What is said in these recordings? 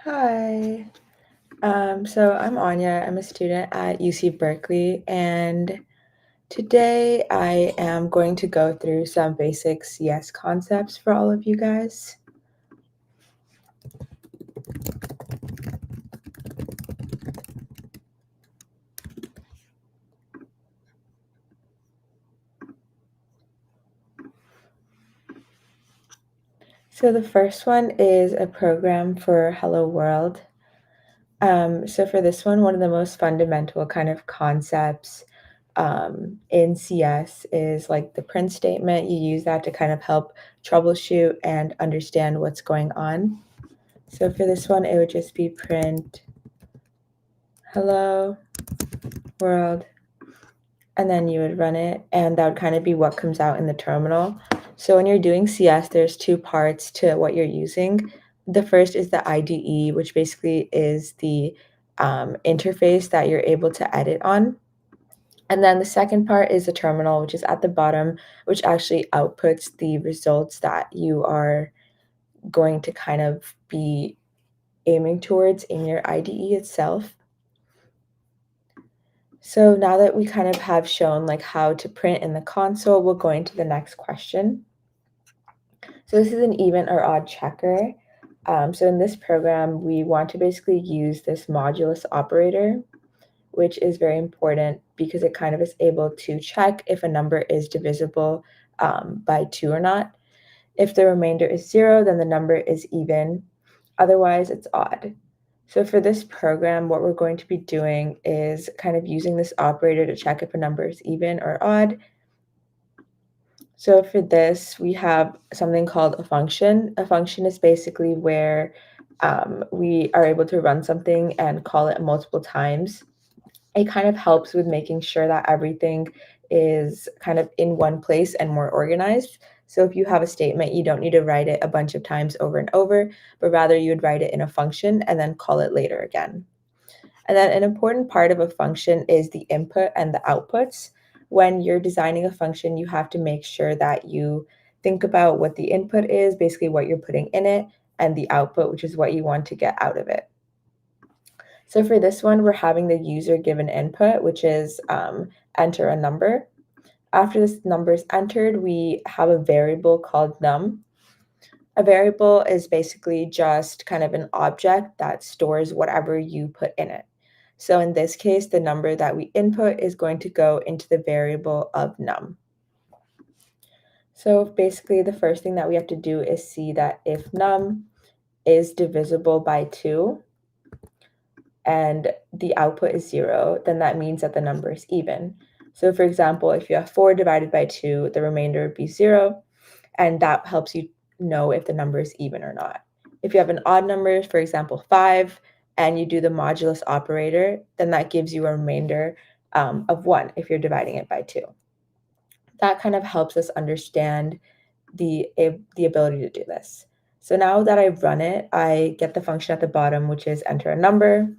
Hi. So I'm Anya. I'm a student at UC Berkeley, and today I am going to go through some basic CS concepts for all of you guys. So the first one is a program for Hello World. So for this one of the most fundamental kind of concepts in CS is like the print statement. You use that to kind of help troubleshoot and understand what's going on. So for this one, it would just be print hello world, and then you would run it, and that would kind of be what comes out in the terminal. So when you're doing CS, there's two parts to what you're using. The first is the IDE, which basically is the interface that you're able to edit on. And then the second part is the terminal, which is at the bottom, which actually outputs the results that you are going to kind of be aiming towards in your IDE itself. So now that we kind of have shown like how to print in the console, we'll go into the next question. So this is an even or odd checker. So in this program, we want to basically use this modulus operator, which is very important because it kind of is able to check if a number is divisible by 2 or not. If the remainder is 0, then the number is even. Otherwise, it's odd. So for this program, what we're going to be doing is kind of using this operator to check if a number is even or odd. So for this, we have something called a function. A function is basically where we are able to run something and call it multiple times. It kind of helps with making sure that everything is kind of in one place and more organized. So if you have a statement, you don't need to write it a bunch of times over and over, but rather you would write it in a function and then call it later again. And then an important part of a function is the input and the outputs. When you're designing a function, you have to make sure that you think about what the input is, basically what you're putting in it, and the output, which is what you want to get out of it. So for this one, we're having the user give an input, which is enter a number. After this number is entered, we have a variable called num. A variable is basically just kind of an object that stores whatever you put in it. So in this case, the number that we input is going to go into the variable of num. So basically, the first thing that we have to do is see that if num is divisible by 2, and the output is 0, then that means that the number is even. So for example, if you have 4 divided by 2, the remainder would be 0, and that helps you know if the number is even or not. If you have an odd number, for example, 5, and you do the modulus operator, then that gives you a remainder of 1 if you're dividing it by 2. That kind of helps us understand the ability to do this. So now that I've run it, I get the function at the bottom, which is enter a number.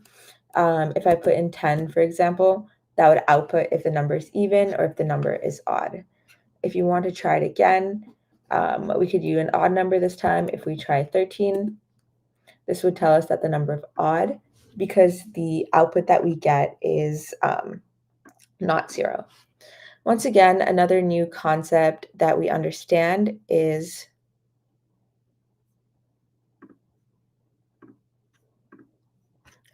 If I put in 10, for example, that would output if the number is even or if the number is odd. If you want to try it again, we could use an odd number this time. If we try 13, this would tell us that the number is odd because the output that we get is not 0. Once again, another new concept that we understand is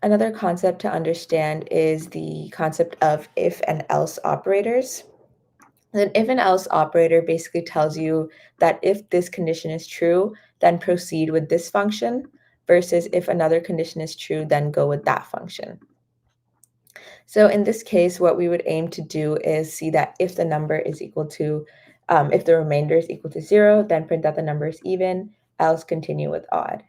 Another concept to understand is the concept of if and else operators. An if and else operator basically tells you that if this condition is true, then proceed with this function, versus if another condition is true, then go with that function. So in this case, what we would aim to do is see that if the number is equal to, if the remainder is equal to 0, then print that the number is even, else continue with odd.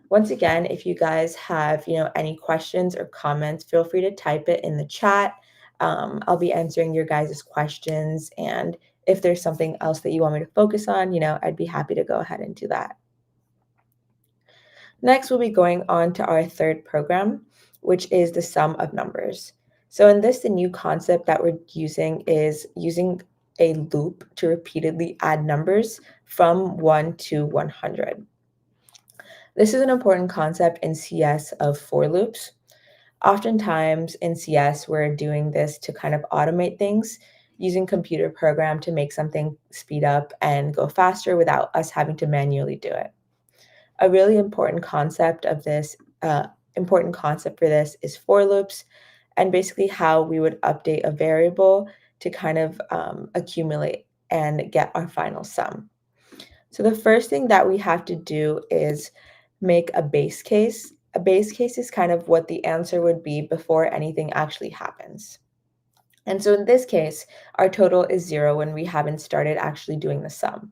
Once again, if you guys have, any questions or comments, feel free to type it in the chat. I'll be answering your guys' questions, and if there's something else that you want me to focus on, I'd be happy to go ahead and do that. Next, we'll be going on to our third program, which is the sum of numbers. So in this, the new concept that we're using is using a loop to repeatedly add numbers from 1 to 100. This is an important concept in CS of for loops. Oftentimes in CS, we're doing this to kind of automate things using computer program to make something speed up and go faster without us having to manually do it. A really important concept for this is for loops and basically how we would update a variable to kind of accumulate and get our final sum. So the first thing that we have to do is make a base case. A base case is kind of what the answer would be before anything actually happens. And so in this case, our total is 0 when we haven't started actually doing the sum.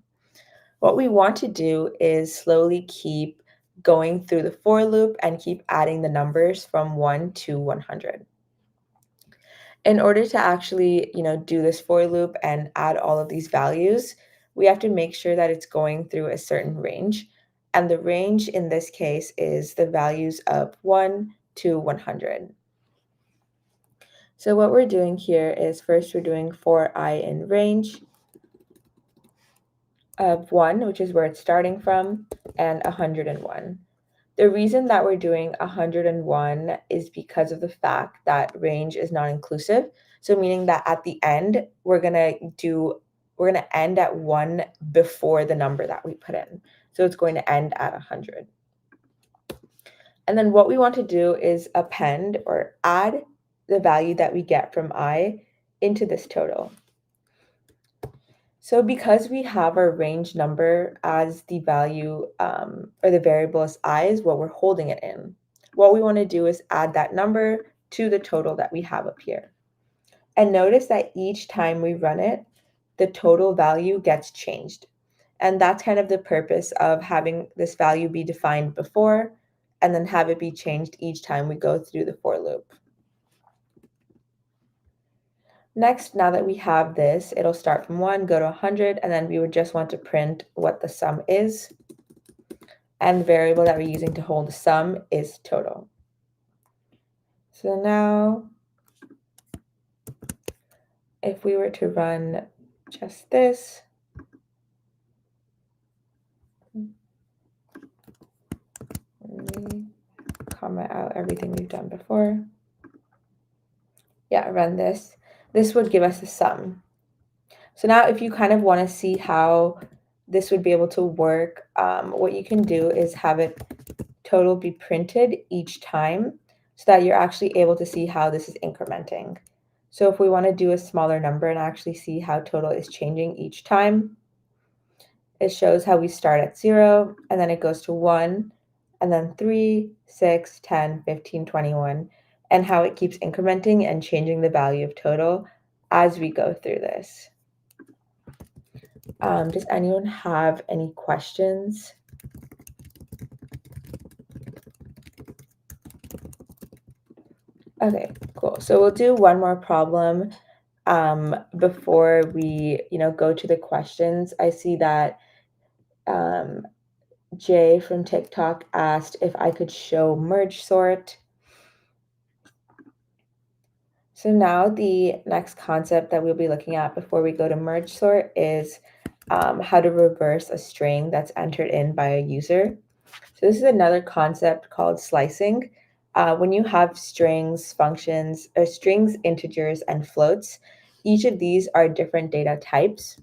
What we want to do is slowly keep going through the for loop and keep adding the numbers from 1 to 100. In order to actually, do this for loop and add all of these values, we have to make sure that it's going through a certain range. And the range in this case is the values of 1 to 100. So what we're doing here is first we're doing for I in range of 1, which is where it's starting from, and 101. The reason that we're doing 101 is because of the fact that range is not inclusive. So meaning that at the end, we're gonna end at 1 before the number that we put in. So it's going to end at 100. And then what we want to do is append or add the value that we get from I into this total. So because we have our range number as the value or the variable as I is what we're holding it in, what we want to do is add that number to the total that we have up here. And notice that each time we run it, the total value gets changed. And that's kind of the purpose of having this value be defined before and then have it be changed each time we go through the for loop. Next, now that we have this, it'll start from 1, go to 100, and then we would just want to print what the sum is. And the variable that we're using to hold the sum is total. So now, if we were to run just this, let me comment out everything we've done before. Yeah, run this. This would give us a sum. So now if you kind of want to see how this would be able to work, what you can do is have it total be printed each time so that you're actually able to see how this is incrementing. So if we want to do a smaller number and actually see how total is changing each time, it shows how we start at 0 and then it goes to 1 and then 3, 6, 10, 15, 21, and how it keeps incrementing and changing the value of total as we go through this. Does anyone have any questions? Okay, cool. So we'll do one more problem before we, go to the questions. I see that Jay from TikTok asked if I could show merge sort. So now the next concept that we'll be looking at before we go to merge sort is how to reverse a string that's entered in by a user. So this is another concept called slicing. When you have strings, functions, or strings, integers, and floats, each of these are different data types.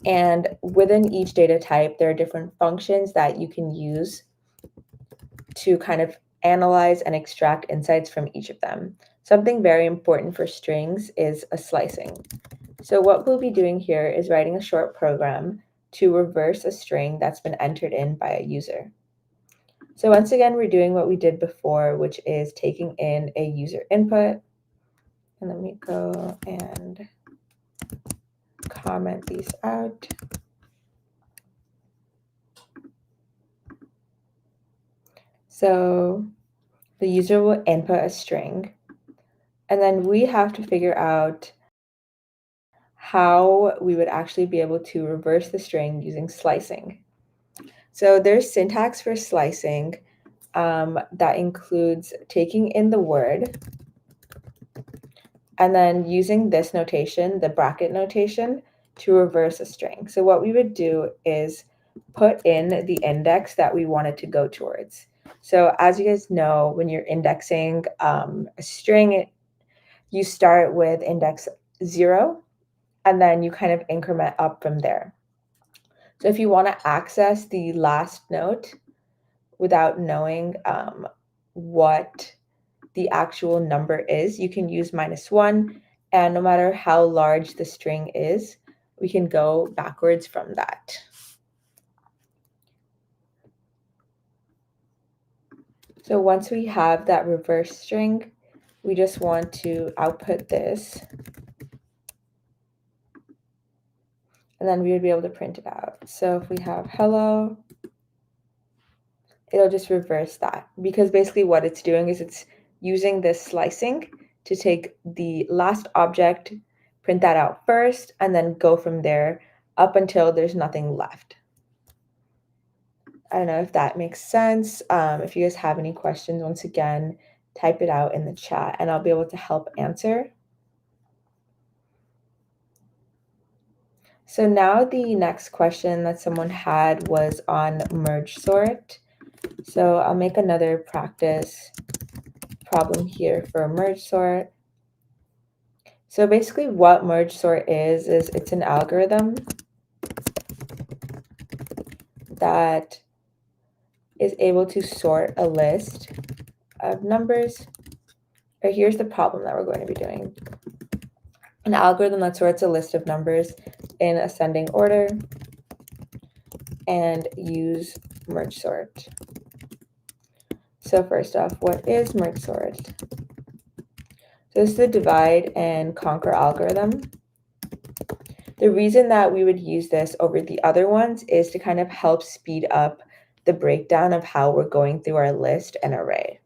And within each data type, there are different functions that you can use to kind of analyze and extract insights from each of them. Something very important for strings is a slicing. So what we'll be doing here is writing a short program to reverse a string that's been entered in by a user. So once again, we're doing what we did before, which is taking in a user input. And let me go and comment these out. So the user will input a string, and then we have to figure out how we would actually be able to reverse the string using slicing. So there's syntax for slicing that includes taking in the word and then using this notation, the bracket notation, to reverse a string. So what we would do is put in the index that we want it to go towards. So as you guys know, when you're indexing a string, you start with index 0, and then you kind of increment up from there. So if you want to access the last note without knowing what the actual number is, you can use -1, and no matter how large the string is, we can go backwards from that. So once we have that reverse string, we just want to output this, and then we would be able to print it out. So if we have hello, it'll just reverse that, because basically what it's doing is it's using this slicing to take the last object, print that out first, and then go from there up until there's nothing left. I don't know if that makes sense. If you guys have any questions, once again, type it out in the chat and I'll be able to help answer. So now the next question that someone had was on merge sort. So I'll make another practice problem here for merge sort. So basically what merge sort is it's an algorithm that is able to sort a list of numbers. Or here's the problem that we're going to be doing. An algorithm that sorts a list of numbers in ascending order and use merge sort. So first off, what is merge sort? So this is the divide and conquer algorithm. The reason that we would use this over the other ones is to kind of help speed up the breakdown of how we're going through our list and array.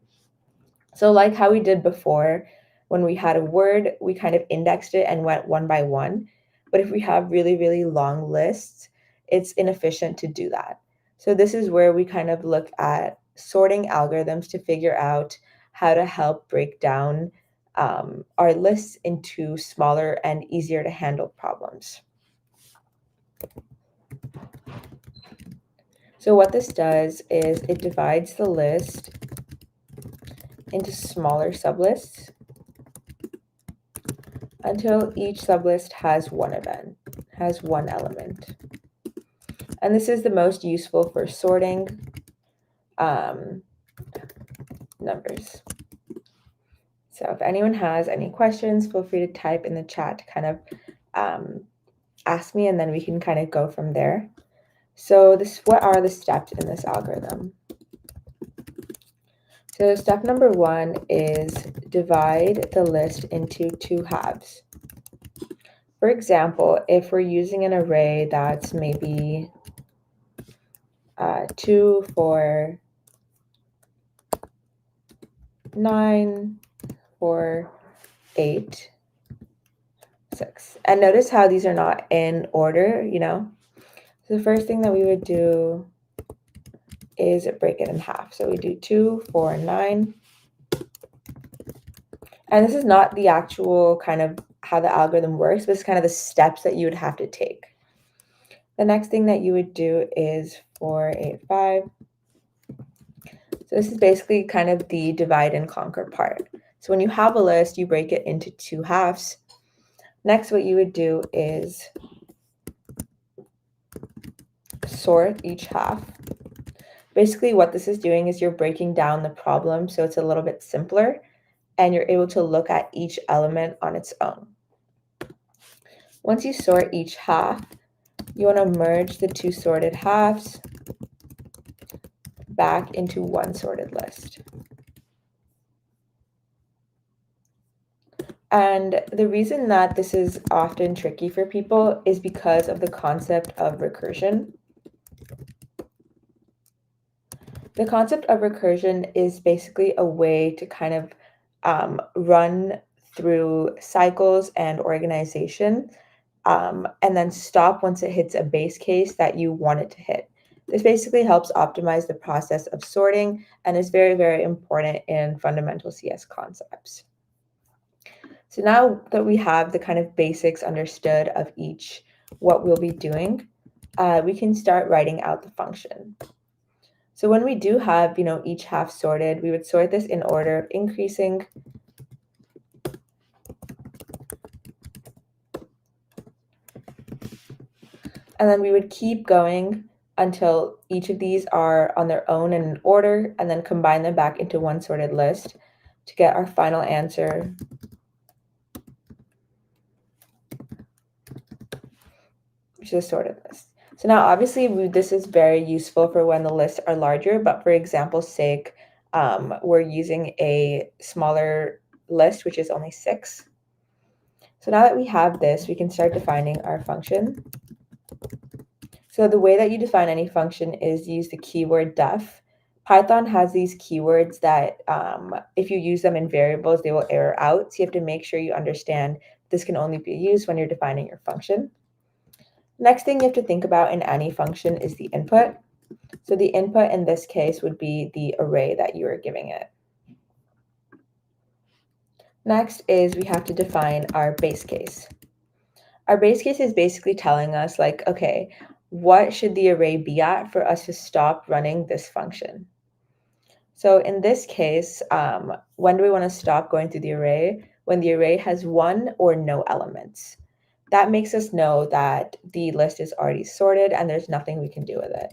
So like how we did before, when we had a word, we kind of indexed it and went one by one. But if we have really, really long lists, it's inefficient to do that. So this is where we kind of look at sorting algorithms to figure out how to help break down our lists into smaller and easier to handle problems. So what this does is it divides the list into smaller sublists until each sublist has one event, has one element. And this is the most useful for sorting numbers. So if anyone has any questions, feel free to type in the chat to kind of ask me, and then we can kind of go from there. So what are the steps in this algorithm? So step number 1 is divide the list into 2 halves. For example, if we're using an array that's maybe 2, 4, 9, 4, 8, 6. And notice how these are not in order, you know? So the first thing that we would do is break it in half. So we do 2, 4, 9. And this is not the actual kind of how the algorithm works, but it's kind of the steps that you would have to take. The next thing that you would do is 4, 8, 5. So this is basically kind of the divide and conquer part. So when you have a list, you break it into 2 halves. Next, what you would do is sort each half. Basically, what this is doing is you're breaking down the problem so it's a little bit simpler, and you're able to look at each element on its own. Once you sort each half, you want to merge the 2 sorted halves back into one sorted list. And the reason that this is often tricky for people is because of the concept of recursion. The concept of recursion is basically a way to kind of run through cycles and organization, and then stop once it hits a base case that you want it to hit. This basically helps optimize the process of sorting and is very, very important in fundamental CS concepts. So now that we have the kind of basics understood of each, what we'll be doing, we can start writing out the function. So when we do have, each half sorted, we would sort this in order of increasing. And then we would keep going until each of these are on their own in an order, and then combine them back into one sorted list to get our final answer, which is a sorted list. So now obviously this is very useful for when the lists are larger, but for example's sake, we're using a smaller list, which is only 6. So now that we have this, we can start defining our function. So the way that you define any function is use the keyword def. Python has these keywords that if you use them in variables, they will error out. So you have to make sure you understand this can only be used when you're defining your function. Next thing you have to think about in any function is the input. So the input in this case would be the array that you are giving it. Next is we have to define our base case. Our base case is basically telling us like, okay, what should the array be at for us to stop running this function? So in this case, when do we want to stop going through the array? When the array has 1 or no elements. That makes us know that the list is already sorted and there's nothing we can do with it.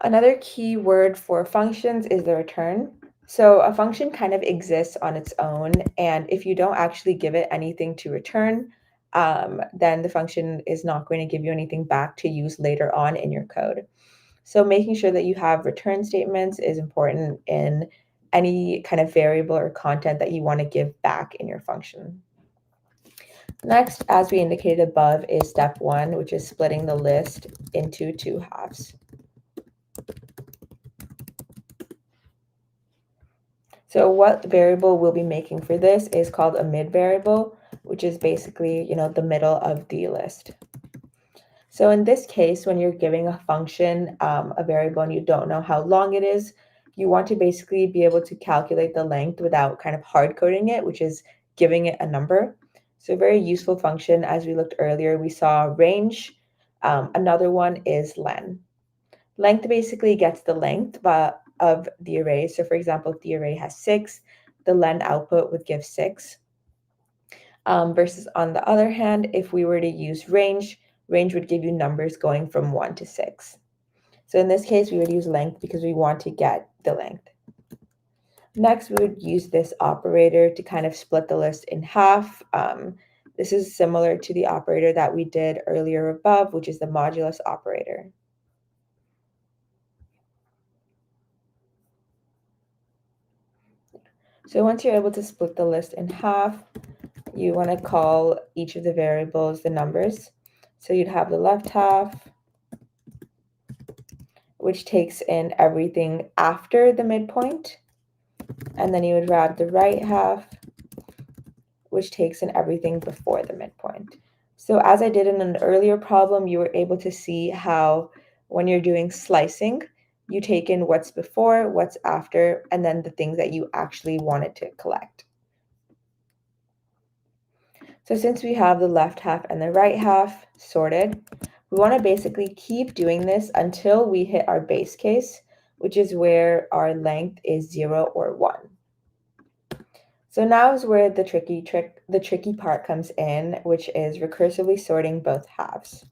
Another key word for functions is the return. So a function kind of exists on its own, and if you don't actually give it anything to return, then the function is not going to give you anything back to use later on in your code. So making sure that you have return statements is important in any kind of variable or content that you want to give back in your function. Next, as we indicated above, is step 1, which is splitting the list into 2 halves. So what variable we'll be making for this is called a mid variable, which is basically, the middle of the list. So in this case, when you're giving a function, a variable, and you don't know how long it is, you want to basically be able to calculate the length without kind of hard coding it, which is giving it a number. So a very useful function, as we looked earlier, we saw range. Another one is len. Length basically gets the length of the array. So for example, if the array has 6, the len output would give 6. Versus on the other hand, if we were to use range would give you numbers going from 1 to 6. So in this case, we would use length because we want to get the length. Next, we would use this operator to kind of split the list in half. This is similar to the operator that we did earlier above, which is the modulus operator. So once you're able to split the list in half, you want to call each of the variables the numbers. So you'd have the left half, which takes in everything after the midpoint. And then you would grab the right half, which takes in everything before the midpoint. So as I did in an earlier problem, you were able to see how when you're doing slicing, you take in what's before, what's after, and then the things that you actually wanted to collect. So since we have the left half and the right half sorted, we want to basically keep doing this until we hit our base case, which is where our length is 0 or 1. So now is where the tricky part comes in, which is recursively sorting both halves.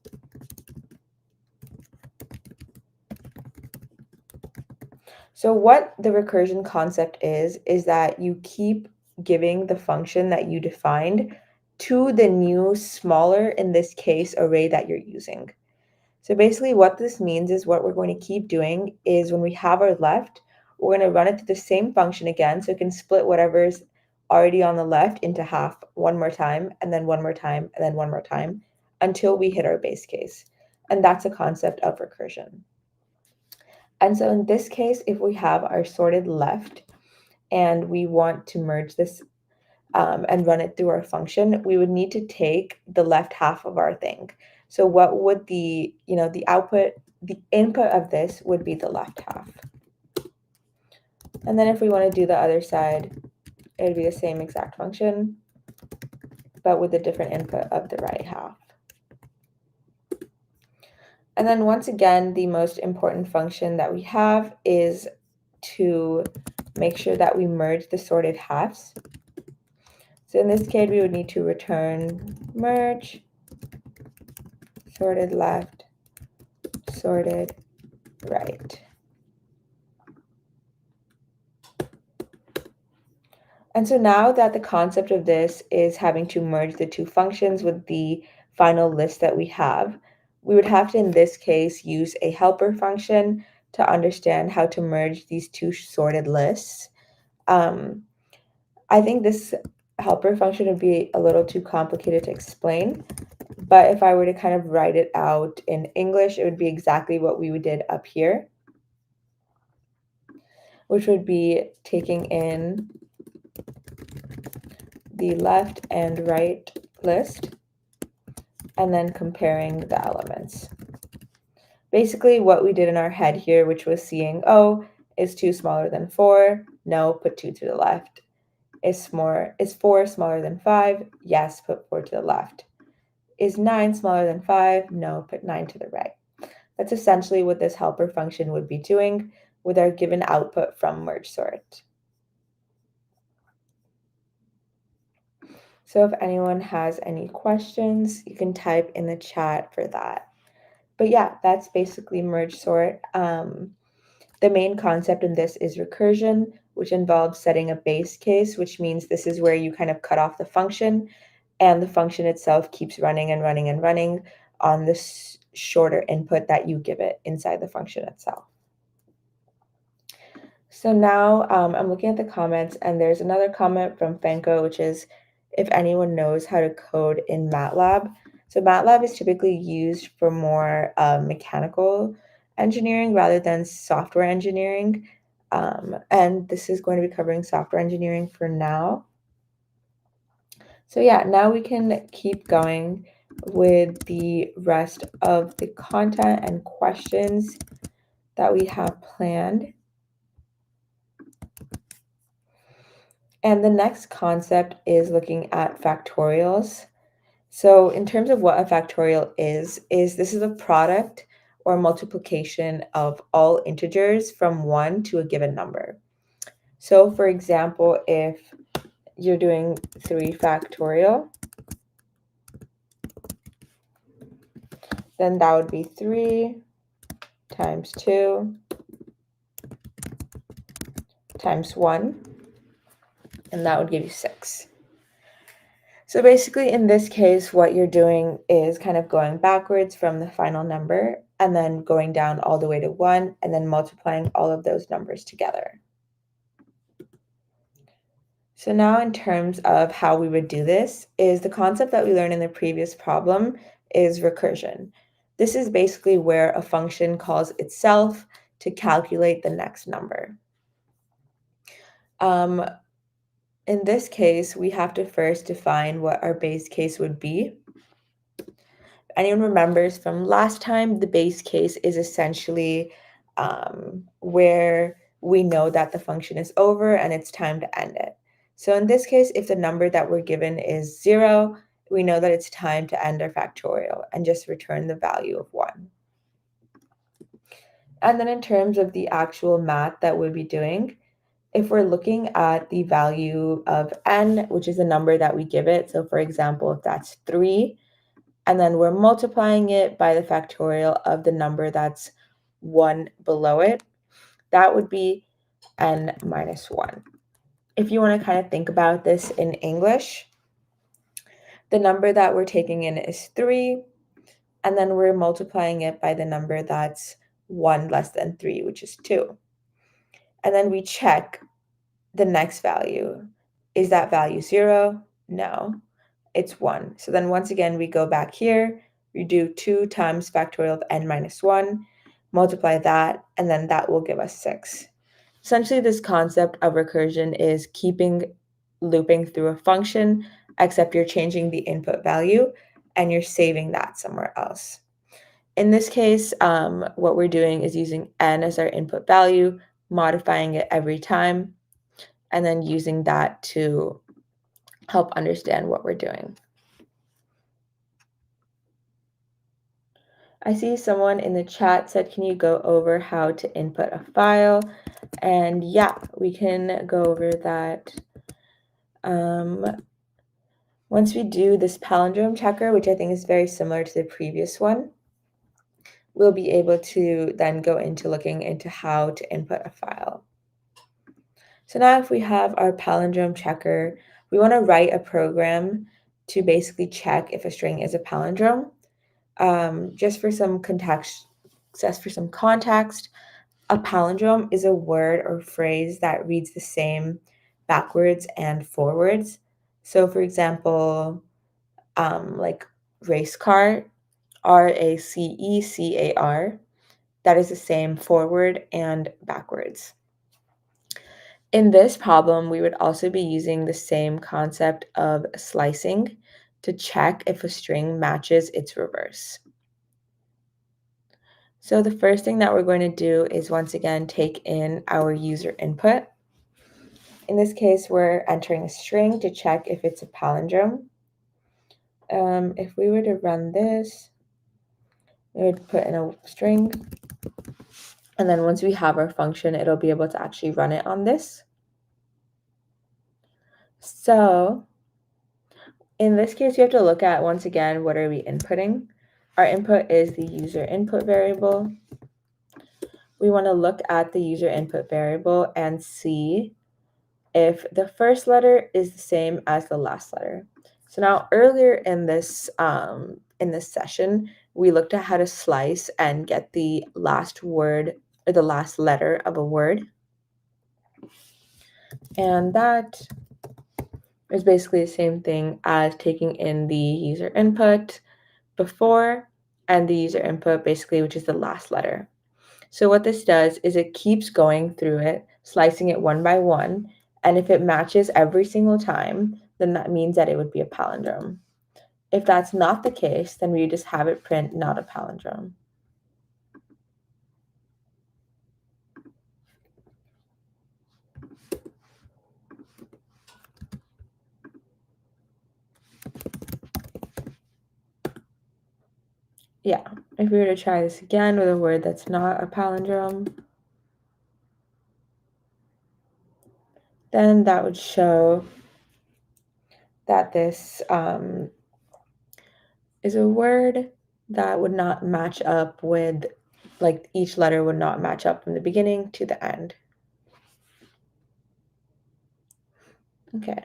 So what the recursion concept is that you keep giving the function that you defined to the new smaller, in this case, array that you're using. So basically what this means is what we're going to keep doing is when we have our left, we're going to run it through the same function again, so it can split whatever's already on the left into half one more time, and then one more time, and then one more time, until we hit our base case. And that's a concept of recursion. And so in this case, if we have our sorted left and we want to merge this and run it through our function, we would need to take the left half of our thing. So what would the input of this would be the left half. And then if we want to do the other side, it would be the same exact function, but with a different input of the right half. And then once again, the most important function that we have is to make sure that we merge the sorted halves. So in this case, we would need to return merge, sorted left, sorted right. And so now that the concept of this is having to merge the two functions with the final list that we have, we would have to, in this case, use a helper function to understand how to merge these two sorted lists. I think this helper function would be a little too complicated to explain, but if I were to kind of write it out in English, it would be exactly what we did up here, which would be taking in the left and right list and then comparing the elements. Basically what we did in our head here, which was seeing, oh, is 2 smaller than 4? No, put 2 to the left. Is 4 smaller than 5? Yes, put 4 to the left. Is 9 smaller than 5? No, put 9 to the right. That's essentially what this helper function would be doing with our given output from merge sort. So if anyone has any questions, you can type in the chat for that. But yeah, that's basically merge sort. The main concept in this is recursion, which involves setting a base case, which means this is where you kind of cut off the function and the function itself keeps running and running and running on this shorter input that you give it inside the function itself. So now I'm looking at the comments and there's another comment from Fanko, which is if anyone knows how to code in MATLAB. So MATLAB is typically used for more mechanical engineering rather than software engineering. And this is going to be covering software engineering for now. So yeah, now we can keep going with the rest of the content and questions that we have planned. And the next concept is looking at factorials. So in terms of what a factorial is this is a product or multiplication of all integers from 1 to a given number. So for example, if you're doing 3 factorial, then that would be 3 times 2 times 1, and that would give you 6. So basically in this case, what you're doing is kind of going backwards from the final number and then going down all the way to 1 and then multiplying all of those numbers together. So now in terms of how we would do this is the concept that we learned in the previous problem is recursion. This is basically where a function calls itself to calculate the next number. In this case, we have to first define what our base case would be. If anyone remembers from last time, the base case is essentially where we know that the function is over and it's time to end it. So in this case, if the number that we're given is 0, we know that it's time to end our factorial and just return the value of 1. And then in terms of the actual math that we'll be doing, if we're looking at the value of n, which is the number that we give it, so for example, if that's 3, and then we're multiplying it by the factorial of the number that's 1 below it, that would be n minus 1. If you want to kind of think about this in English, the number that we're taking in is 3, and then we're multiplying it by the number that's 1 less than 3, which is 2. And then we check the next value. Is that value 0? No, it's 1. So then once again, we go back here, we do 2 times factorial of n minus 1, multiply that, and then that will give us 6. Essentially, this concept of recursion is looping through a function, except you're changing the input value, and you're saving that somewhere else. In this case, what we're doing is using n as our input value, modifying it every time, and then using that to help understand what we're doing. I see someone in the chat said, can you go over how to input a file? And yeah, we can go over that. Once we do this palindrome checker, which I think is very similar to the previous one, we'll be able to then go into looking into how to input a file. So now if we have our palindrome checker, we want to write a program to basically check if a string is a palindrome. Just for some context, a palindrome is a word or phrase that reads the same backwards and forwards. So for example, like race car, RACECAR, that is the same forward and backwards. In this problem, we would also be using the same concept of slicing to check if a string matches its reverse. So the first thing that we're going to do is once again take in our user input. In this case, we're entering a string to check if it's a palindrome. If we were to run this, we would put in a string, and then once we have our function, it'll be able to actually run it on this. So in this case, we have to look at, once again, what are we inputting? Our input is the user input variable. We want to look at the user input variable and see if the first letter is the same as the last letter. So now earlier in this session, we looked at how to slice and get the last word or the last letter of a word. And that is basically the same thing as taking in the user input before and the user input basically, which is the last letter. So what this does is it keeps going through it, slicing it one by one, and if it matches every single time, then that means that it would be a palindrome. If that's not the case, then we just have it print not a palindrome. Yeah, if we were to try this again with a word that's not a palindrome, then that would show that this is a word that would not match up with, like each letter would not match up from the beginning to the end. Okay.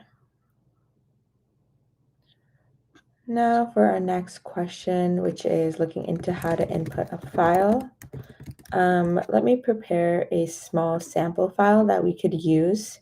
Now for our next question, which is looking into how to input a file. Let me prepare a small sample file that we could use.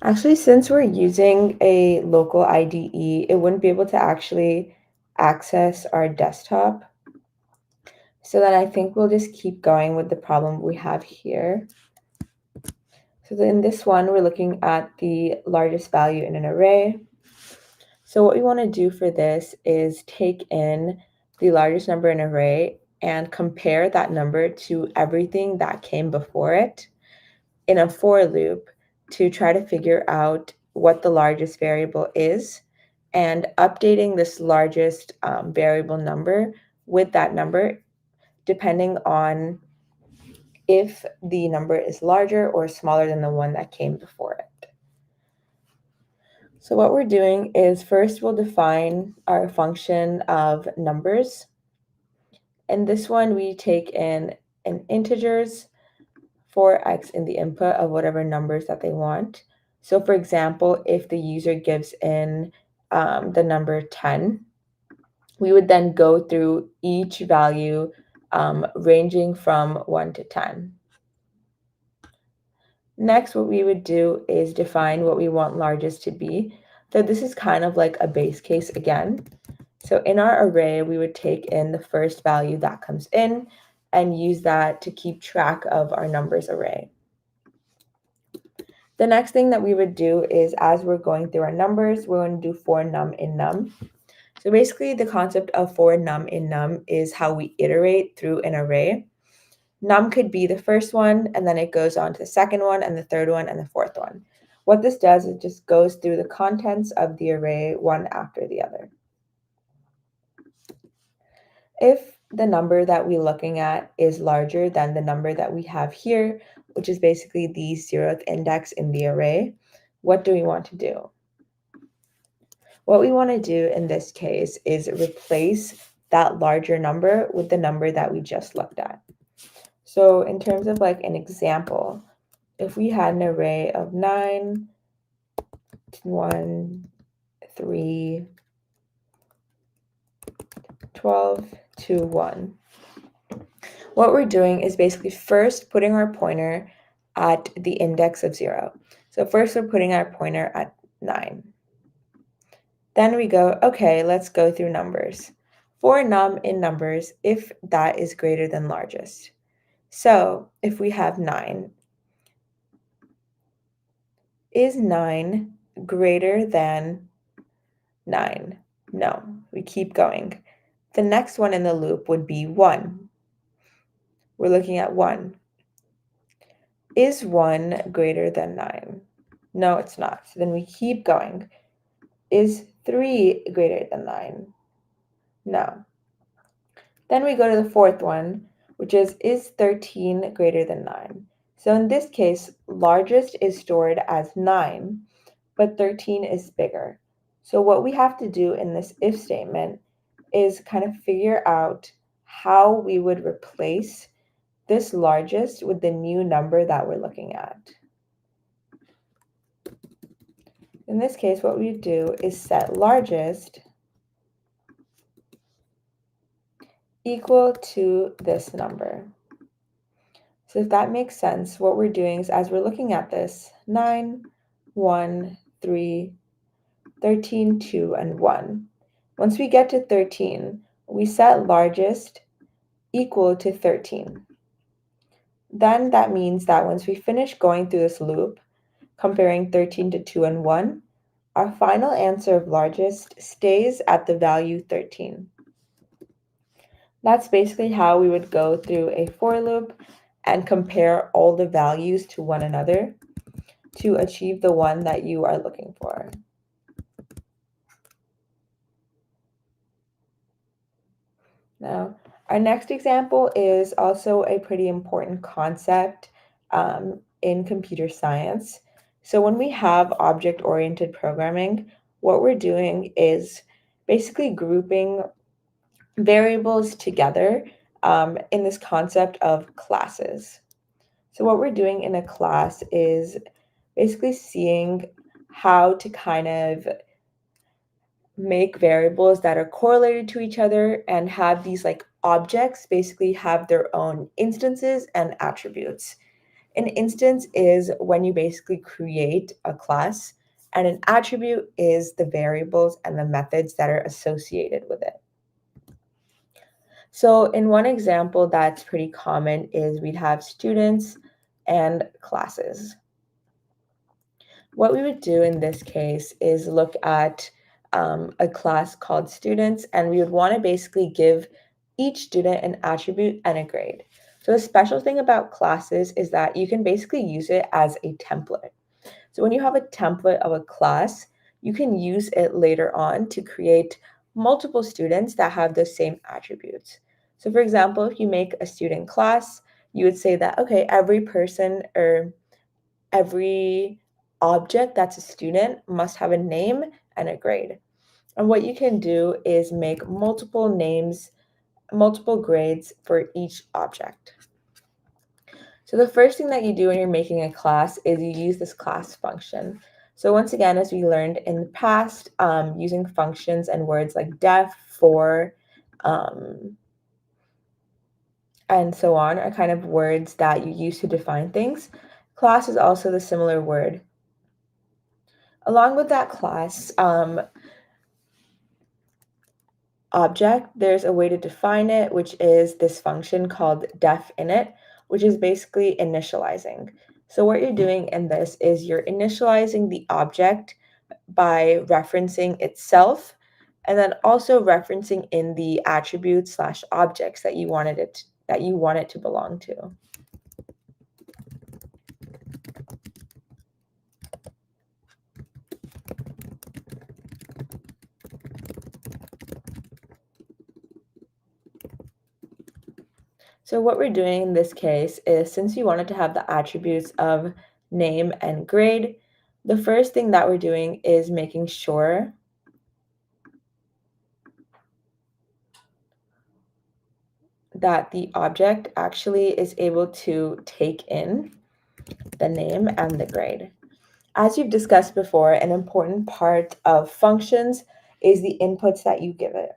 Actually, since we're using a local IDE, it wouldn't be able to actually access our desktop. So then I think we'll just keep going with the problem we have here. So in this one, we're looking at the largest value in an array. So what we want to do for this is take in the largest number in an array and compare that number to everything that came before it in a for loop to try to figure out what the largest variable is and updating this largest variable number with that number depending on if the number is larger or smaller than the one that came before it. So what we're doing is first we'll define our function of numbers. In this one, we take in an integers 4x in the input of whatever numbers that they want. So for example, if the user gives in the number 10, we would then go through each value ranging from 1 to 10. Next, what we would do is define what we want largest to be. So this is kind of like a base case again. So in our array, we would take in the first value that comes in and use that to keep track of our numbers array. The next thing that we would do is, as we're going through our numbers, we're going to do for num in num. So basically the concept of for num in num is how we iterate through an array. Num could be the first one, and then it goes on to the second one, and the third one, and the fourth one. What this does is it just goes through the contents of the array one after the other. If the number that we're looking at is larger than the number that we have here, which is basically the 0th index in the array, what do we want to do? What we want to do in this case is replace that larger number with the number that we just looked at. So in terms of like an example, if we had an array of 9, 1, 3, 12, 2, 1. What we're doing is basically first putting our pointer at the index of 0. So first we're putting our pointer at 9. Then we go, okay, let's go through numbers. For num in numbers, if that is greater than largest. So if we have 9, is 9 greater than 9? No, we keep going. The next one in the loop would be 1. We're looking at 1. Is 1 greater than 9? No, it's not. So then we keep going. Is 3 greater than 9? No. Then we go to the fourth one, which is 13 greater than 9? So in this case, largest is stored as 9, but 13 is bigger. So what we have to do in this if statement is kind of figure out how we would replace this largest with the new number that we're looking at. In this case, what we do is set largest equal to this number. So if that makes sense, what we're doing is, as we're looking at this, 9, 1, 3, 13, 2, and 1. Once we get to 13, we set largest equal to 13. Then that means that once we finish going through this loop, comparing 13 to 2 and 1, our final answer of largest stays at the value 13. That's basically how we would go through a for loop and compare all the values to one another to achieve the one that you are looking for. Now, our next example is also a pretty important concept in computer science. So when we have object-oriented programming, what we're doing is basically grouping variables together in this concept of classes. So what we're doing in a class is basically seeing how to kind of make variables that are correlated to each other and have these like objects basically have their own instances and attributes. An instance is when you basically create a class, and an attribute is the variables and the methods that are associated with it. So in one example that's pretty common is we'd have students and classes. What we would do in this case is look at a class called students, and we would want to basically give each student an attribute and a grade. So the special thing about classes is that you can basically use it as a template. So when you have a template of a class, you can use it later on to create multiple students that have the same attributes. So for example, if you make a student class, you would say that, okay, every person or every object that's a student must have a name and a grade. And what you can do is make multiple names, multiple grades for each object. So the first thing that you do when you're making a class is you use this class function. So once again, as we learned in the past, using functions and words like def, for, and so on are kind of words that you use to define things. Class is also the similar word. Along with that class object, there's a way to define it, which is this function called def_init, which is basically initializing. So what you're doing in this is you're initializing the object by referencing itself, and then also referencing in the attributes / objects that you want it to belong to. So what we're doing in this case is, since we wanted to have the attributes of name and grade, the first thing that we're doing is making sure that the object actually is able to take in the name and the grade. As you've discussed before, an important part of functions is the inputs that you give it.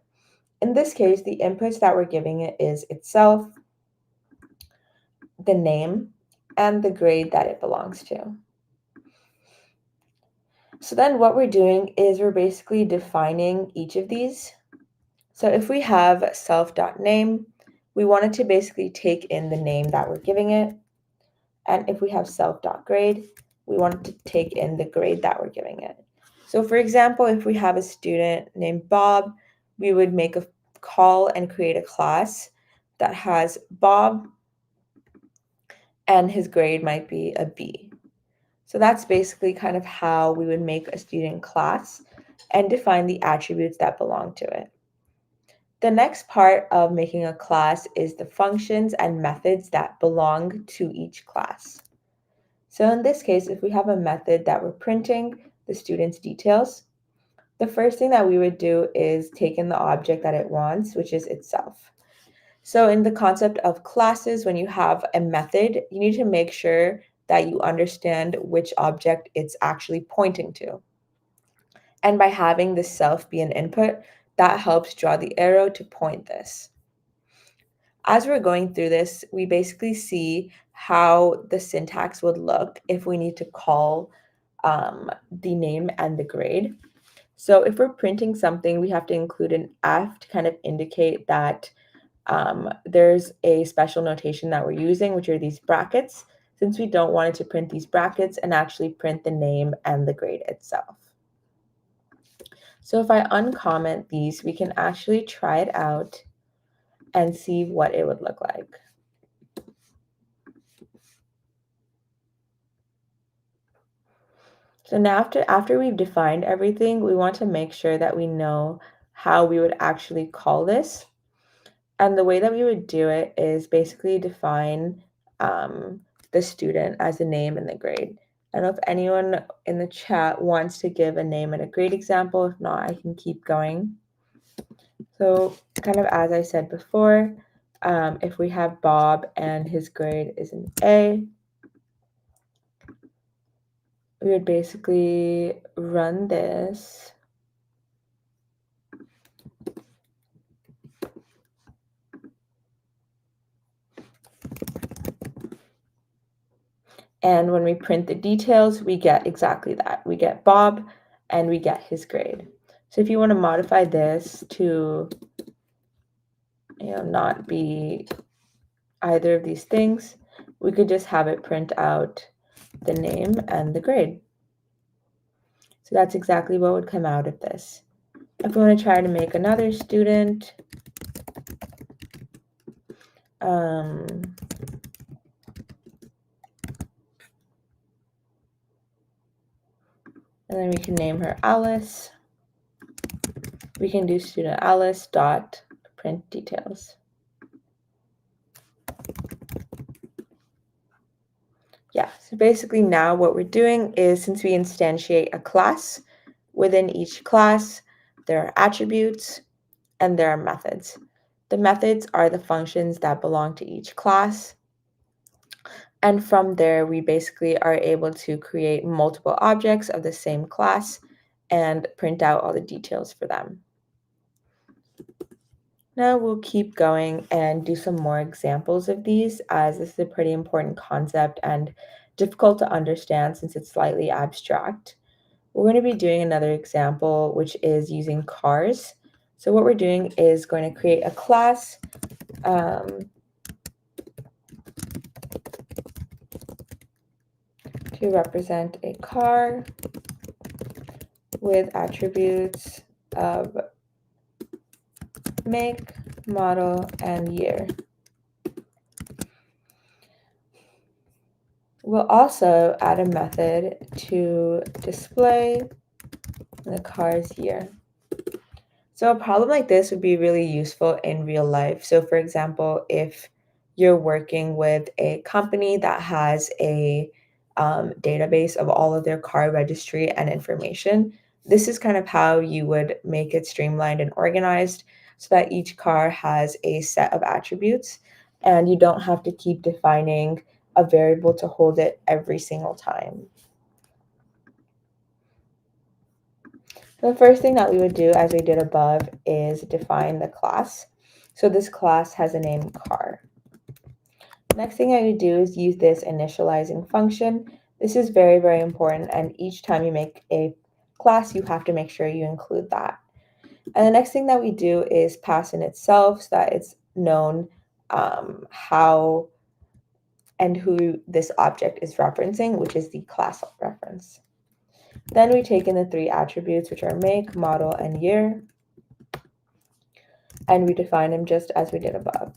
In this case, the inputs that we're giving it is itself, the name, and the grade that it belongs to. So then what we're doing is we're basically defining each of these. So if we have self.name, we want it to basically take in the name that we're giving it. And if we have self.grade, we want it to take in the grade that we're giving it. So for example, if we have a student named Bob, we would make a call and create a class that has Bob, and his grade might be a B. So that's basically kind of how we would make a student class and define the attributes that belong to it. The next part of making a class is the functions and methods that belong to each class. So in this case, if we have a method that we're printing the student's details, the first thing that we would do is take in the object that it wants, which is itself. So in the concept of classes, when you have a method, you need to make sure that you understand which object it's actually pointing to. And by having the self be an input, that helps draw the arrow to point this. As we're going through this, we basically see how the syntax would look if we need to call the name and the grade. So if we're printing something, we have to include an F to kind of indicate that there's a special notation that we're using, which are these brackets, since we don't want it to print these brackets and actually print the name and the grade itself. So if I uncomment these, we can actually try it out and see what it would look like. So now after we've defined everything, we want to make sure that we know how we would actually call this. And the way that we would do it is basically define the student as a name and the grade. I don't know if anyone in the chat wants to give a name and a grade example. If not, I can keep going. So kind of as I said before, if we have Bob and his grade is an A, we would basically run this. And when we print the details, we get exactly that. We get Bob and we get his grade. So if you want to modify this to not be either of these things, we could just have it print out the name and the grade. So that's exactly what would come out of this. If we want to try to make another student, and then we can name her Alice. We can do student Alice dot print details. Yeah, so basically now what we're doing is, since we instantiate a class, within each class, there are attributes and there are methods. The methods are the functions that belong to each class. And from there, we basically are able to create multiple objects of the same class and print out all the details for them. Now we'll keep going and do some more examples of these, as this is a pretty important concept and difficult to understand since it's slightly abstract. We're going to be doing another example, which is using cars. So what we're doing is going to create a class to represent a car with attributes of make, model, and year. We'll also add a method to display the car's year. So a problem like this would be really useful in real life. So for example, if you're working with a company that has a database of all of their car registry and information, this is kind of how you would make it streamlined and organized so that each car has a set of attributes and you don't have to keep defining a variable to hold it every single time. The first thing that we would do, as we did above, is define the class. So this class has a name car. Next thing I would do is use this initializing function. This is very, very important, and each time you make a class, you have to make sure you include that. And the next thing that we do is pass in itself so that it's known how and who this object is referencing, which is the class reference. Then we take in the three attributes, which are make, model, and year, and we define them just as we did above.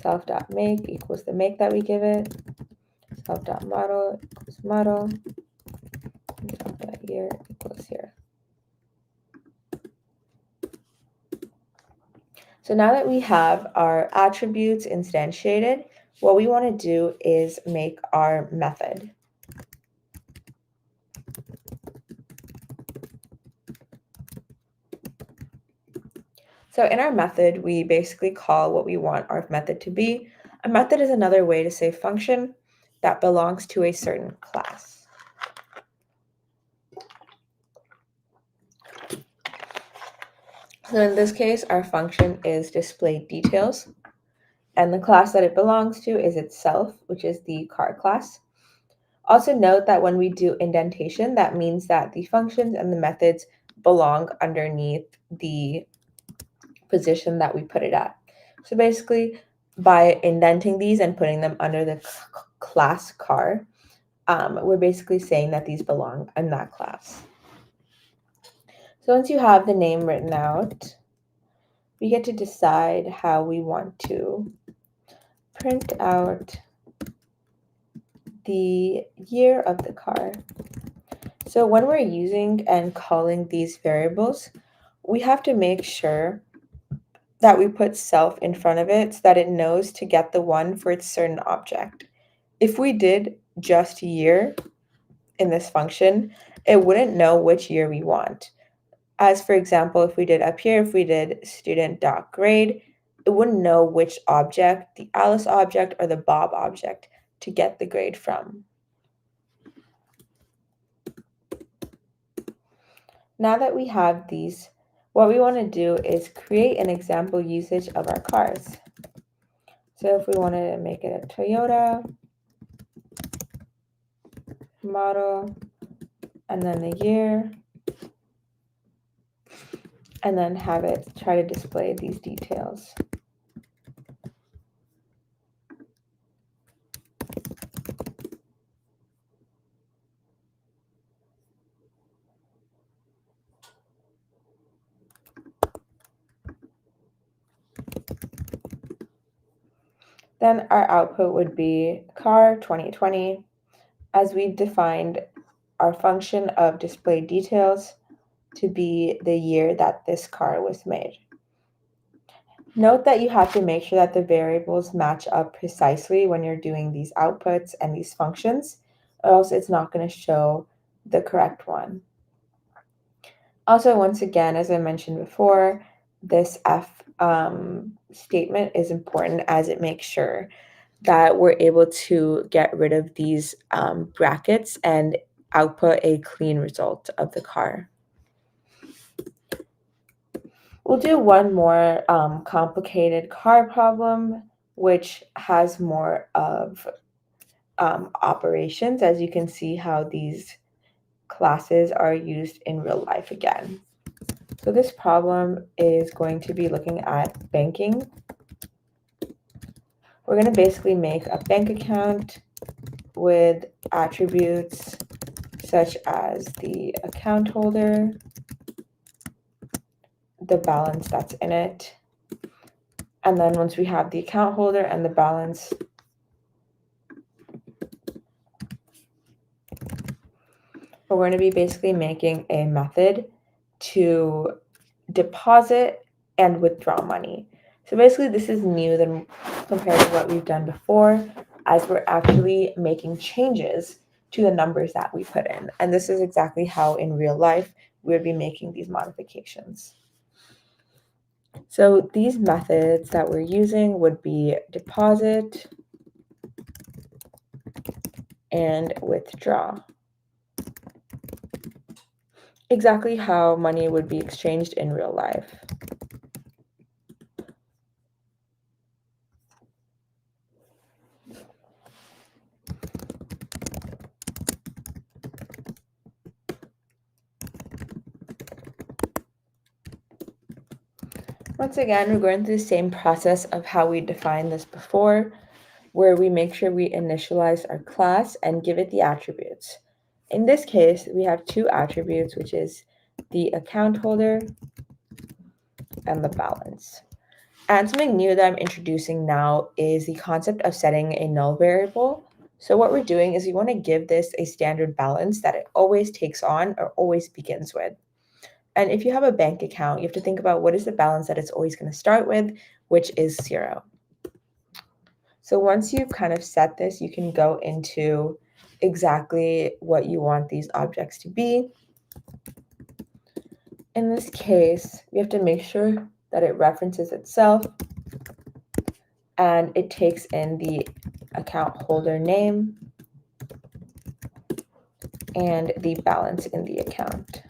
Self.make equals the make that we give it. Self.model equals model. Year equals year. So now that we have our attributes instantiated, what we want to do is make our method. So in our method, we basically call what we want our method to be. A method is another way to say function that belongs to a certain class. So in this case, our function is display details, and the class that it belongs to is itself, which is the car class. Also note that when we do indentation, that means that the functions and the methods belong underneath the position that we put it at. So basically, by indenting these and putting them under the class car, we're basically saying that these belong in that class. So once you have the name written out, we get to decide how we want to print out the year of the car. So when we're using and calling these variables, we have to make sure that we put self in front of it so that it knows to get the one for its certain object. If we did just year in this function, it wouldn't know which year we want. As for example, if we did up here, if we did student.grade, it wouldn't know which object, the Alice object or the Bob object, to get the grade from. Now that we have these, what we want to do is create an example usage of our cars. So if we want to make it a Toyota model, and then the year, and then have it try to display these details. Then our output would be car 2020, as we've defined our function of display details to be the year that this car was made. Note that you have to make sure that the variables match up precisely when you're doing these outputs and these functions, or else it's not going to show the correct one. Also, once again, as I mentioned before, this F statement is important as it makes sure that we're able to get rid of these brackets and output a clean result of the car. We'll do one more complicated car problem, which has more of operations, as you can see how these classes are used in real life again. So this problem is going to be looking at banking. We're going to basically make a bank account with attributes such as the account holder, the balance that's in it, and then once we have the account holder and the balance, we're going to be basically making a method to deposit and withdraw money. So basically this is new than compared to what we've done before, as we're actually making changes to the numbers that we put in. And this is exactly how in real life we would be making these modifications. So these methods that we're using would be deposit and withdraw. Exactly how money would be exchanged in real life. Once again, we're going through the same process of how we defined this before, where we make sure we initialize our class and give it the attributes. In this case, we have two attributes, which is the account holder and the balance. And something new that I'm introducing now is the concept of setting a null variable. So what we're doing is we want to give this a standard balance that it always takes on or always begins with. And if you have a bank account, you have to think about what is the balance that it's always going to start with, which is 0. So once you've kind of set this, you can go into exactly what you want these objects to be. In this case, we have to make sure that it references itself and it takes in the account holder name and the balance in the account.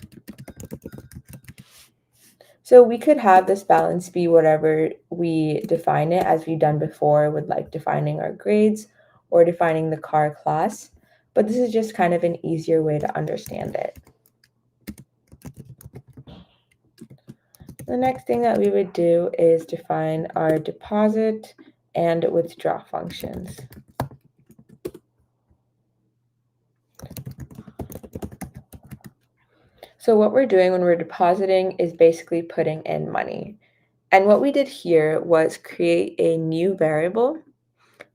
So we could have this balance be whatever we define it, as we've done before with like defining our grades or defining the car class, but this is just kind of an easier way to understand it. The next thing that we would do is define our deposit and withdraw functions. So what we're doing when we're depositing is basically putting in money. And what we did here was create a new variable.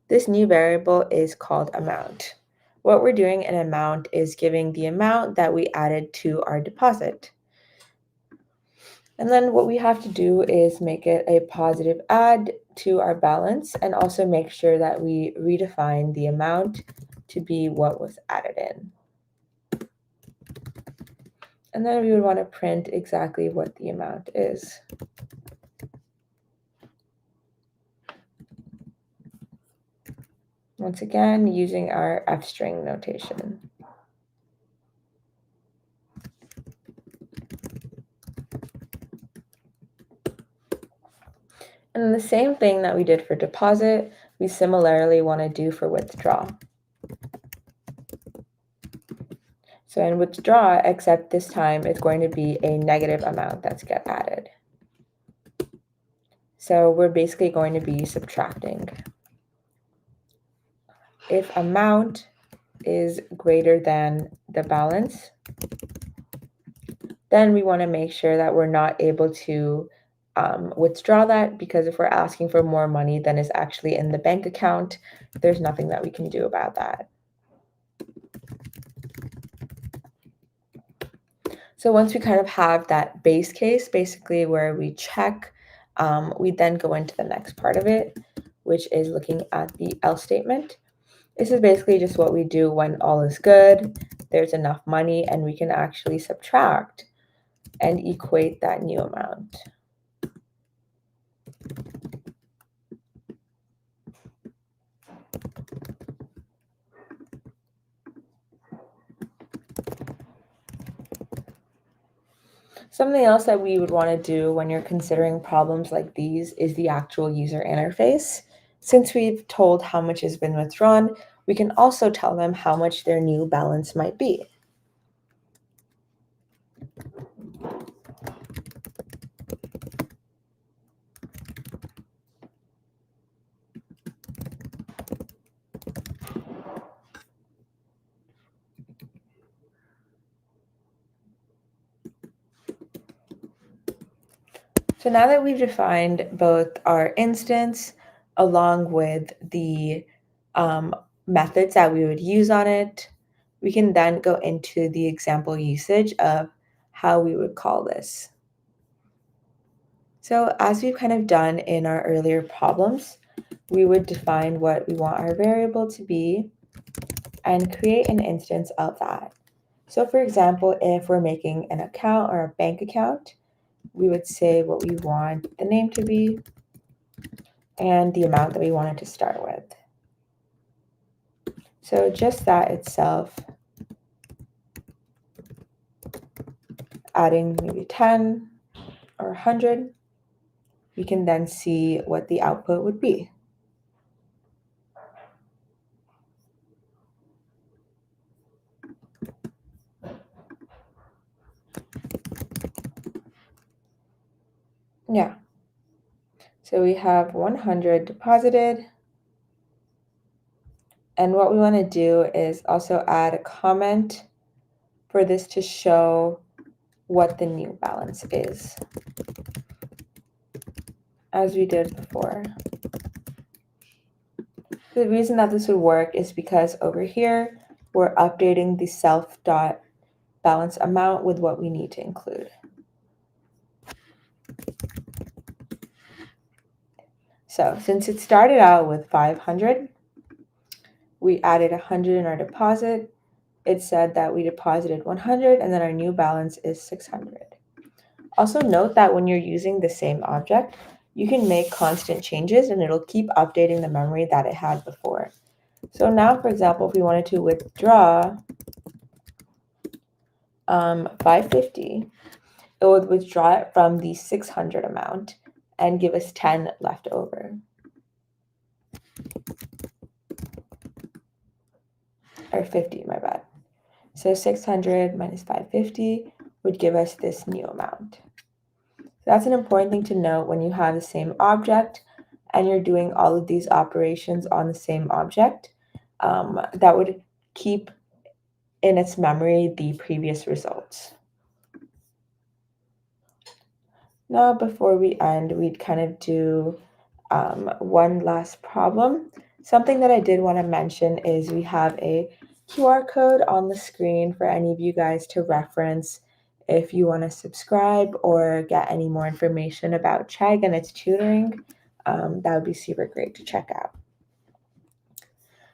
This new variable is called amount. What we're doing in amount is giving the amount that we added to our deposit. And then what we have to do is make it a positive add to our balance and also make sure that we redefine the amount to be what was added in. And then we would want to print exactly what the amount is. Once again, using our f-string notation. And the same thing that we did for deposit, we similarly want to do for withdraw. So in withdraw, except this time it's going to be a negative amount that's get added. So we're basically going to be subtracting. If amount is greater than the balance, then we want to make sure that we're not able to withdraw that, because if we're asking for more money than is actually in the bank account, there's nothing that we can do about that. So once we kind of have that base case, basically where we check, we then go into the next part of it, which is looking at the else statement. This is basically just what we do when all is good, there's enough money, and we can actually subtract and equate that new amount. Something else that we would want to do when you're considering problems like these is the actual user interface. Since we've told how much has been withdrawn, we can also tell them how much their new balance might be. So now that we've defined both our instance along with the methods that we would use on it, we can then go into the example usage of how we would call this. So as we've kind of done in our earlier problems, we would define what we want our variable to be and create an instance of that. So for example, if we're making an account or a bank account, we would say what we want the name to be and the amount that we wanted to start with. So just that itself, adding maybe 10 or 100, we can then see what the output would be. Yeah. So we have 100 deposited. And what we want to do is also add a comment for this to show what the new balance is, as we did before. The reason that this would work is because over here, we're updating the self.balance amount with what we need to include. So since it started out with 500, we added 100 in our deposit. It said that we deposited 100 and then our new balance is 600. Also note that when you're using the same object, you can make constant changes and it'll keep updating the memory that it had before. So now, for example, if we wanted to withdraw 550, it would withdraw it from the 600 amount and give us 10 left over. Or 50, my bad. So 600 minus 550 would give us this new amount. So that's an important thing to note when you have the same object and you're doing all of these operations on the same object. That would keep in its memory the previous results. Now, before we end, we'd kind of do one last problem. Something that I did want to mention is we have a QR code on the screen for any of you guys to reference if you want to subscribe or get any more information about Chegg and its tutoring. That would be super great to check out.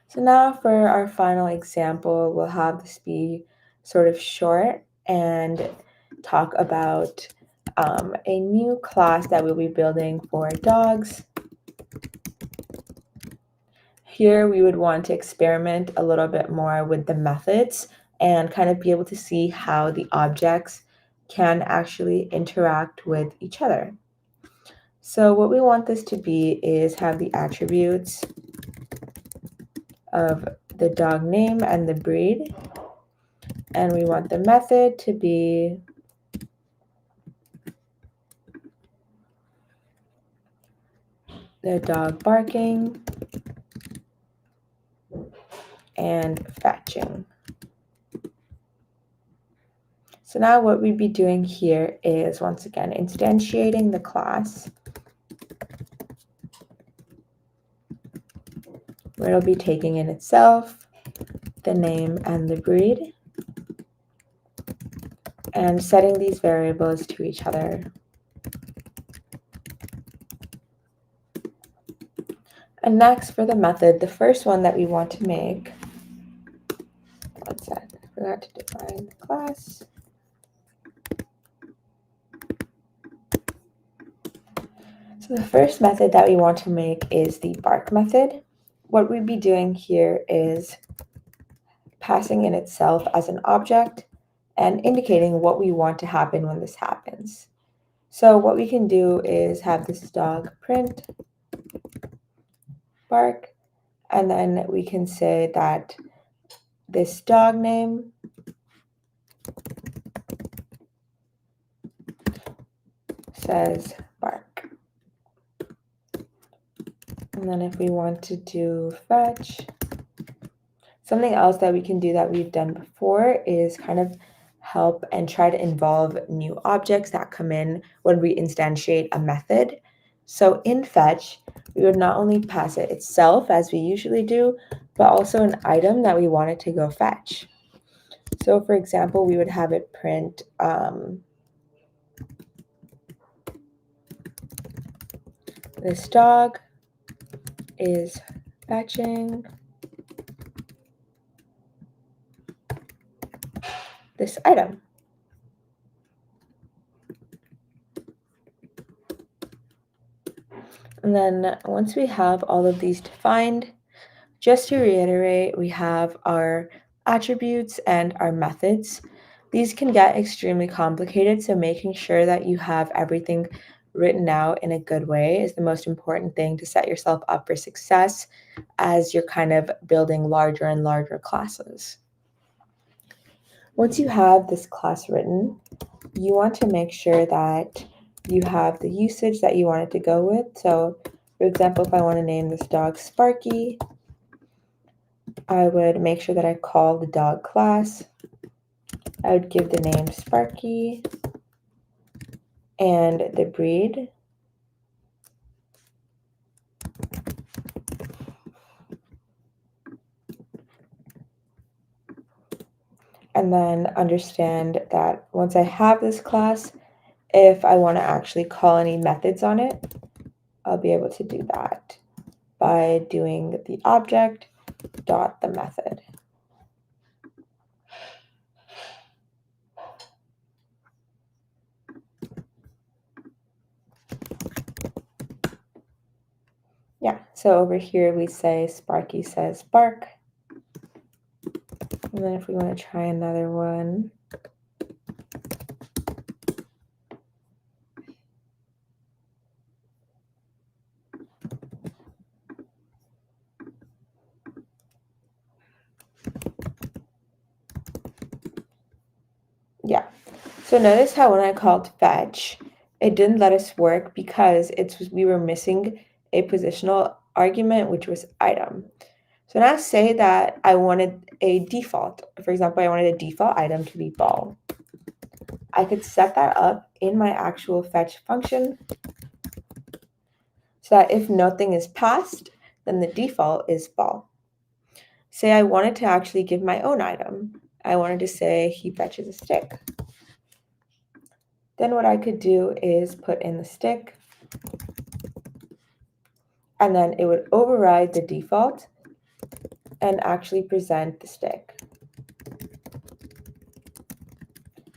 So now for our final example, we'll have this be sort of short and talk about a new class that we'll be building for dogs. Here we would want to experiment a little bit more with the methods and kind of be able to see how the objects can actually interact with each other. So what we want this to be is have the attributes of the dog name and the breed, and we want the method to be the dog barking and fetching. So now what we'd be doing here is, once again, instantiating the class, where it'll be taking in itself the name and the breed, and setting these variables to each other. And next, for the method, the first one that we want to make, one sec, I forgot to define the class. So the first method that we want to make is the bark method. What we'd be doing here is passing in itself as an object and indicating what we want to happen when this happens. So what we can do is have this dog print bark, and then we can say that this dog name says bark. And then if we want to do fetch, something else that we can do that we've done before is kind of help and try to involve new objects that come in when we instantiate a method. So in fetch, we would not only pass it itself as we usually do, but also an item that we want it to go fetch. So for example, we would have it print this dog is fetching this item. And then once we have all of these defined, just to reiterate, we have our attributes and our methods. These can get extremely complicated, so making sure that you have everything written out in a good way is the most important thing to set yourself up for success as you're kind of building larger and larger classes. Once you have this class written, you want to make sure that you have the usage that you want it to go with. So, for example, if I want to name this dog Sparky, I would make sure that I call the dog class. I would give the name Sparky and the breed. And then understand that once I have this class, if I want to actually call any methods on it, I'll be able to do that by doing the object dot the method. Yeah, so over here we say Sparky says bark. And then if we want to try another one, yeah. So notice how when I called fetch, it didn't let us work because we were missing a positional argument, which was item. So now say that I wanted a default. For example, I wanted a default item to be ball. I could set that up in my actual fetch function so that if nothing is passed, then the default is ball. Say I wanted to actually give my own item. I wanted to say he fetches a stick. Then what I could do is put in the stick, and then it would override the default and actually present the stick.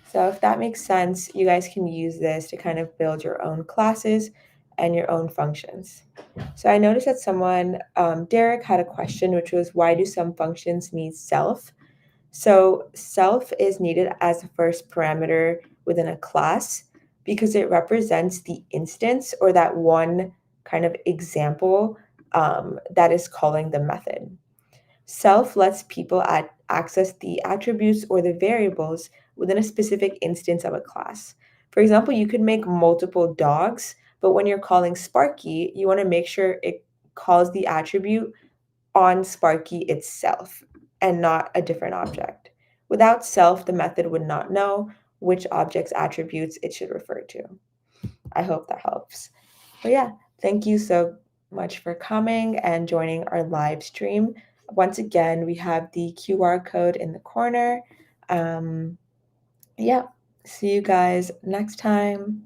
So if that makes sense, you guys can use this to kind of build your own classes and your own functions. So I noticed that someone, Derek, had a question, which was, why do some functions need self? So self is needed as the first parameter within a class because it represents the instance or that one kind of example that is calling the method. Self lets people access the attributes or the variables within a specific instance of a class. For example, you could make multiple dogs, but when you're calling Sparky, you want to make sure it calls the attribute on Sparky itself and not a different object. Without self, the method would not know which object's attributes it should refer to. I hope that helps. But yeah, thank you so much for coming and joining our live stream. Once again, we have the QR code in the corner. Yeah, see you guys next time.